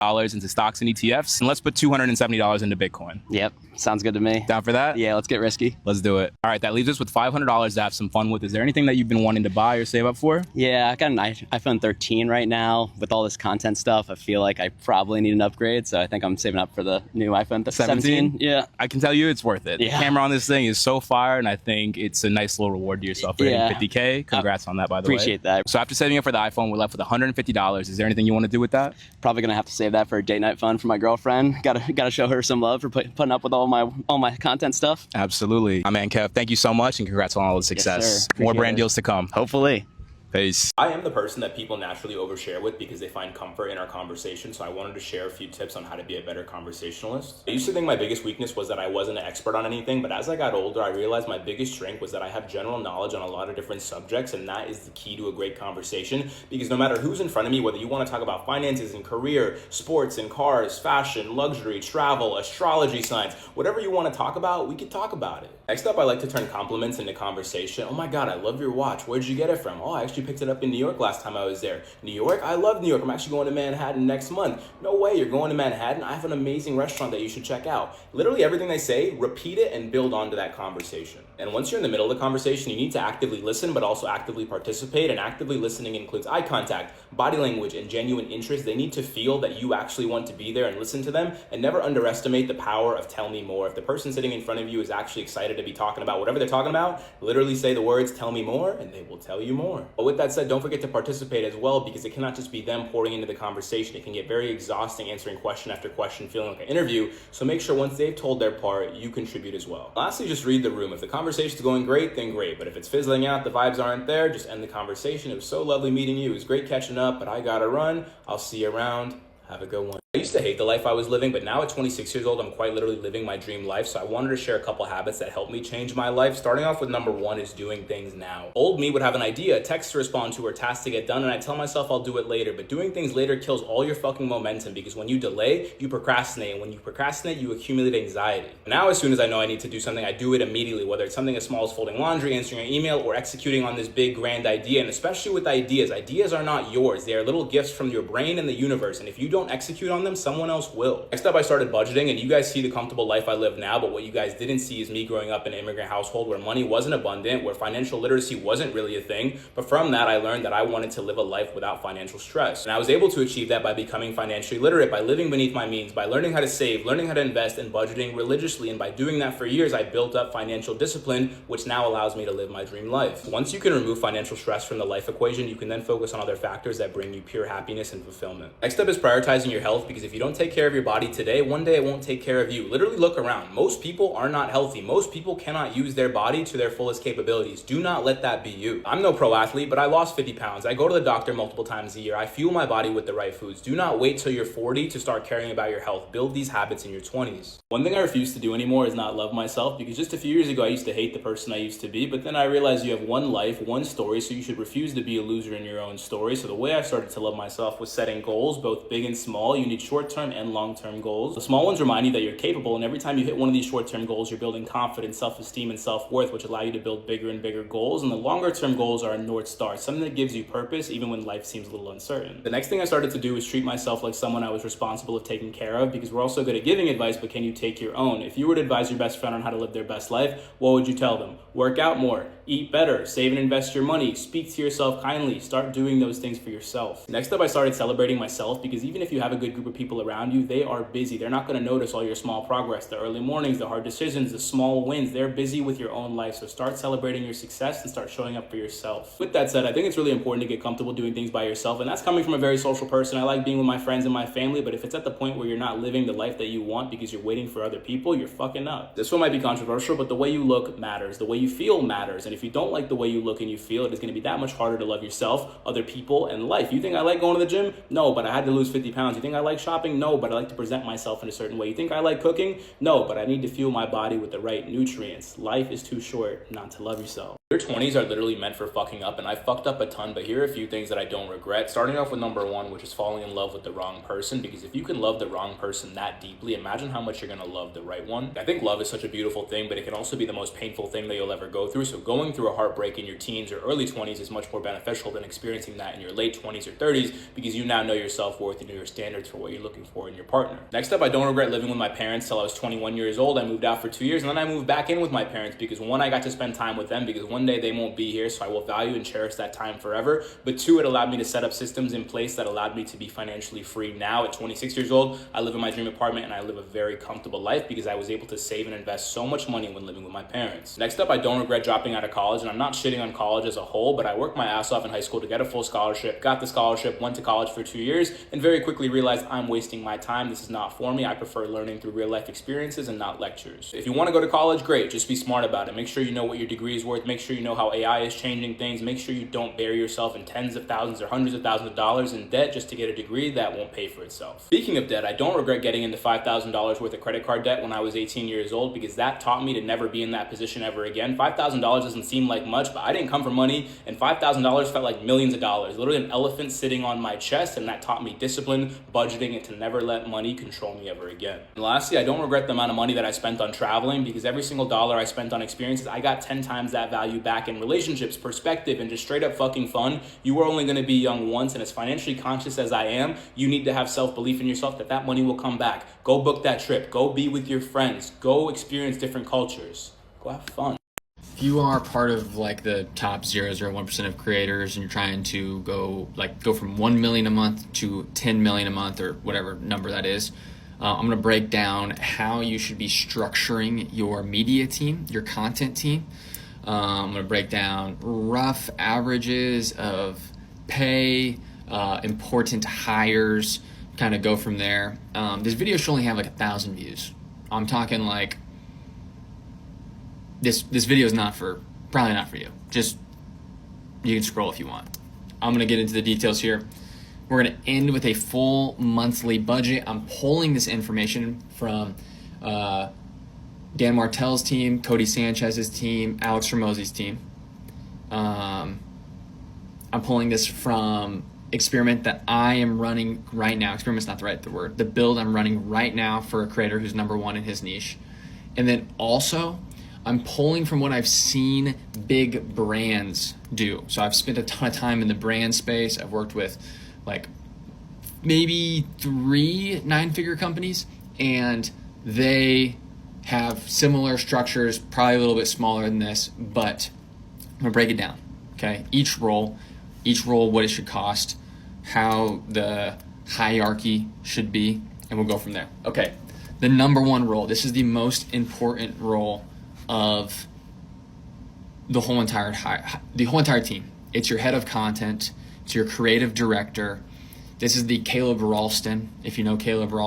dollars into stocks and ETFs, and let's put $270 into Bitcoin. Yep, sounds good to me. Down for that? Yeah, let's get risky. Let's do it. All right, that leaves us with $500 to have some fun with. Is there anything that you've been wanting to buy or save up for? Yeah, I got an iPhone 13 right now. With all this content stuff, I feel like I probably need an upgrade, so I think I'm saving up for the new iPhone 17. Yeah. I can tell you it's worth it. Yeah. The camera on this thing is so fire, and I think it's a nice little reward to yourself for hitting 50K. Congrats on that, by the way. Appreciate that. So after saving up for the iPhone, we're left with $150. Is there anything you want to do with that? Probably gonna have to save that for a date night fun for my girlfriend. Gotta show her some love for putting up with all my content stuff. Absolutely. My man Kev, thank you so much, and congrats on all the success. Yes, More brand deals to come. Hopefully. Peace. I am the person that people naturally overshare with because they find comfort in our conversation, so I wanted to share a few tips on how to be a better conversationalist. I used to think my biggest weakness was that I wasn't an expert on anything, but as I got older, I realized my biggest strength was that I have general knowledge on a lot of different subjects, and that is the key to a great conversation, because no matter who's in front of me, whether you want to talk about finances and career, sports and cars, fashion, luxury, travel, astrology, science, whatever you want to talk about, we can talk about it. Next up, I like to turn compliments into conversation. Oh my God, I love your watch. Where'd you get it from? Oh, I actually picked it up in New York last time I was there. New York? I love New York. I'm actually going to Manhattan next month. No way, you're going to Manhattan? I have an amazing restaurant that you should check out. Literally everything they say, repeat it and build onto that conversation. And once you're in the middle of the conversation, you need to actively listen, but also actively participate. And actively listening includes eye contact, body language, and genuine interest. They need to feel that you actually want to be there and listen to them, and never underestimate the power of tell me more. If the person sitting in front of you is actually excited to be talking about whatever they're talking about, literally say the words, tell me more, and they will tell you more. But with that said, don't forget to participate as well, because it cannot just be them pouring into the conversation. It can get very exhausting answering question after question, feeling like an interview. So make sure once they've told their part, you contribute as well. Lastly, just read the room. If the conversation's going great, then great. But if it's fizzling out, the vibes aren't there, just end the conversation. It was so lovely meeting you. It was great catching up, but I gotta run. I'll see you around. Have a good one. I used to hate the life I was living, but now at 26 years old, I'm quite literally living my dream life. So I wanted to share a couple habits that helped me change my life. Starting off with number one is doing things now. Old me would have an idea, a text to respond to, or a task to get done, and I tell myself I'll do it later. But doing things later kills all your fucking momentum, because when you delay, you procrastinate. And when you procrastinate, you accumulate anxiety. Now, as soon as I know I need to do something, I do it immediately, whether it's something as small as folding laundry, answering an email, or executing on this big grand idea. And especially with ideas, ideas are not yours. They are little gifts from your brain and the universe. And if you don't execute on them, someone else will. Next up, I started budgeting, and you guys see the comfortable life I live now, but what you guys didn't see is me growing up in an immigrant household where money wasn't abundant, where financial literacy wasn't really a thing. But from that, I learned that I wanted to live a life without financial stress. And I was able to achieve that by becoming financially literate, by living beneath my means, by learning how to save, learning how to invest, and budgeting religiously. And by doing that for years, I built up financial discipline, which now allows me to live my dream life. Once you can remove financial stress from the life equation, you can then focus on other factors that bring you pure happiness and fulfillment. Next up is prioritizing your health, because if you don't take care of your body today, one day it won't take care of you. Literally look around. Most people are not healthy. Most people cannot use their body to their fullest capabilities. Do not let that be you. I'm no pro athlete, but I lost 50 pounds. I go to the doctor multiple times a year. I fuel my body with the right foods. Do not wait till you're 40 to start caring about your health. Build these habits in your 20s. One thing I refuse to do anymore is not love myself, because just a few years ago I used to hate the person I used to be, but then I realized you have one life, one story, so you should refuse to be a loser in your own story. So the way I started to love myself was setting goals, both big and small. You need short-term and long-term goals. The small ones remind you that you're capable, and every time you hit one of these short-term goals, you're building confidence, self-esteem, and self-worth, which allow you to build bigger and bigger goals. And the longer-term goals are a North Star, something that gives you purpose even when life seems a little uncertain. The next thing I started to do was treat myself like someone I was responsible of taking care of, because we're also good at giving advice, but can you take your own? If you were to advise your best friend on how to live their best life, what would you tell them? Work out more, eat better, save and invest your money, speak to yourself kindly, start doing those things for yourself. Next up, I started celebrating myself, because even if you have a good group of people around you, they are busy. They're not going to notice all your small progress, the early mornings, the hard decisions, the small wins. They're busy with your own life. So start celebrating your success and start showing up for yourself. With that said, I think it's really important to get comfortable doing things by yourself. And that's coming from a very social person. I like being with my friends and my family, but if it's at the point where you're not living the life that you want because you're waiting for other people, you're fucking up. This one might be controversial, but the way you look matters. The way you feel matters. And if you don't like the way you look and you feel, it is going to be that much harder to love yourself, other people, and life. You think I like going to the gym? No, but I had to lose 50 pounds. You think I like shopping? No, but I like to present myself in a certain way. You think I like cooking? No, but I need to fuel my body with the right nutrients. Life is too short not to love yourself. Your 20s are literally meant for fucking up, and I fucked up a ton, but here are a few things that I don't regret. Starting off with number one, which is falling in love with the wrong person, because if you can love the wrong person that deeply, imagine how much you're gonna love the right one. I think love is such a beautiful thing, but it can also be the most painful thing that you'll ever go through. So going through a heartbreak in your teens or early 20s is much more beneficial than experiencing that in your late 20s or 30s, because you now know your self-worth and know your standards for what you're looking for in your partner. Next up, I don't regret living with my parents till I was 21 years old. I moved out for 2 years, and then I moved back in with my parents because one, I got to spend time with them, because one day they won't be here, so I will value and cherish that time forever. But two, it allowed me to set up systems in place that allowed me to be financially free. Now at 26 years old, I live in my dream apartment and I live a very comfortable life because I was able to save and invest so much money when living with my parents. Next up, I don't regret dropping out of college, and I'm not shitting on college as a whole, but I worked my ass off in high school to get a full scholarship, got the scholarship, went to college for 2 years, and very quickly realized I'm wasting my time. This is not for me. I prefer learning through real life experiences and not lectures. If you want to go to college, great. Just be smart about it. Make sure you know what your degree is worth. Make sure you know how AI is changing things. Make sure you don't bury yourself in tens of thousands or hundreds of thousands of dollars in debt just to get a degree that won't pay for itself. Speaking of debt, I don't regret getting into $5,000 worth of credit card debt when I was 18 years old, because that taught me to never be in that position ever again. $5,000 doesn't seem like much, but I didn't come from money, and $5,000 felt like millions of dollars. Literally an elephant sitting on my chest, and that taught me discipline, budgeting, and to never let money control me ever again. And lastly, I don't regret the amount of money that I spent on traveling, because every single dollar I spent on experiences, I got 10 times that value back in relationships, perspective, and just straight up fucking fun. You are only going to be young once, and as financially conscious as I am, you need to have self-belief in yourself that that money will come back. Go book that trip. Go be with your friends. Go experience different cultures. Go have fun. If you are part of like the top 0.01% of creators and you're trying to go from 1 million a month to 10 million a month or whatever number that is, I'm going to break down how you should be structuring your media team, your content team. I'm going to break down rough averages of pay, important hires, kind of go from there. This video should only have like 1,000 views. I'm talking like this video is probably not for you. Just, you can scroll if you want. I'm going to get into the details here. We're going to end with a full monthly budget. I'm pulling this information from Dan Martell's team, Cody Sanchez's team, Alex Hormozi's team. I'm pulling this from experiment that I am running right now. Experiment's not the right word. The build I'm running right now for a creator who's number one in his niche. And then also, I'm pulling from what I've seen big brands do. So I've spent a ton of time in the brand space. I've worked with like maybe 3 9-figure companies, and they have similar structures, probably a little bit smaller than this, but I'm gonna break it down, okay? Each role, what it should cost, how the hierarchy should be, and we'll go from there. Okay, the number one role, this is the most important role of the whole entire team. It's your head of content, it's your creative director. This is the Caleb Ralston, if you know Caleb Ralston.